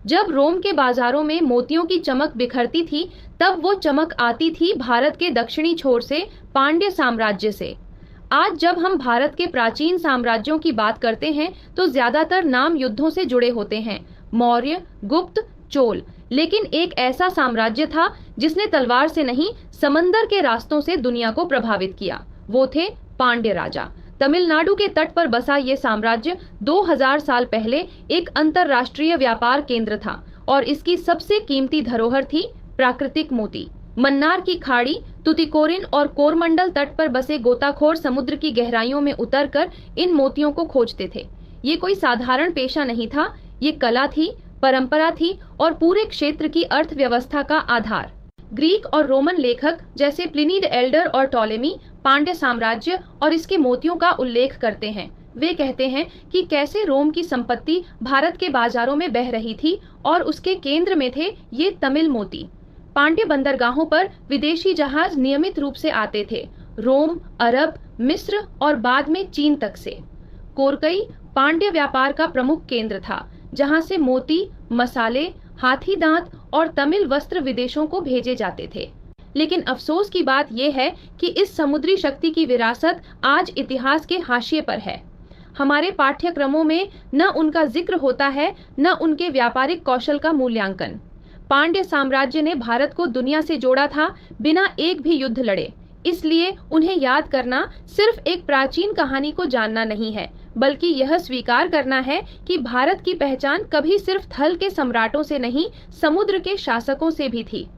जब रोम के बाजारों में मोतियों की चमक बिखरती थी, तब वो चमक आती थी भारत के दक्षिणी छोर से, पांड्य साम्राज्य से। आज जब हम भारत के प्राचीन साम्राज्यों की बात करते हैं तो ज्यादातर नाम युद्धों से जुड़े होते हैं, मौर्य, गुप्त, चोल। लेकिन एक ऐसा साम्राज्य था जिसने तलवार से नहीं, समंदर के रास्तों से दुनिया को प्रभावित किया। वो थे पांड्य राजा। तमिलनाडु के तट पर बसा ये साम्राज्य 2000 साल पहले एक अंतरराष्ट्रीय व्यापार केंद्र था और इसकी सबसे कीमती धरोहर थी प्राकृतिक मोती। मन्नार की खाड़ी, तुतिकोरिन और कोरमंडल तट पर बसे गोताखोर समुद्र की गहराइयों में उतरकर इन मोतियों को खोजते थे। ये कोई साधारण पेशा नहीं था, ये कला थी, परंपरा थी और पूरे क्षेत्र की अर्थव्यवस्था का आधार। ग्रीक और रोमन लेखक जैसे प्लिनी द एल्डर और टॉलेमी पांड्य साम्राज्य और इसके मोतियों का उल्लेख करते हैं। वे कहते हैं कि कैसे रोम की संपत्ति भारत के बाजारों में बह रही थी और उसके केंद्र में थे ये तमिल मोती। पांड्य बंदरगाहों पर विदेशी जहाज नियमित रूप से आते थे, रोम, अरब, मिस्र और बाद में चीन तक से। कोरकई पांड्य व्यापार का प्रमुख केंद्र था, जहां से मोती, मसाले, हाथी दांत और तमिल वस्त्र विदेशों को भेजे जाते थे। लेकिन अफसोस की बात यह है कि इस समुद्री शक्ति की विरासत आज इतिहास के हाशिए पर है। हमारे पाठ्यक्रमों में न उनका जिक्र होता है, न उनके व्यापारिक कौशल का मूल्यांकन। पांड्य साम्राज्य ने भारत को दुनिया से जोड़ा था, बिना एक भी युद्ध लड़े। इसलिए उन्हें याद करना सिर्फ एक प्राचीन कहानी को जानना नहीं है, बल्कि यह स्वीकार करना है कि भारत की पहचान कभी सिर्फ थल के सम्राटों से नहीं, समुद्र के शासकों से भी थी।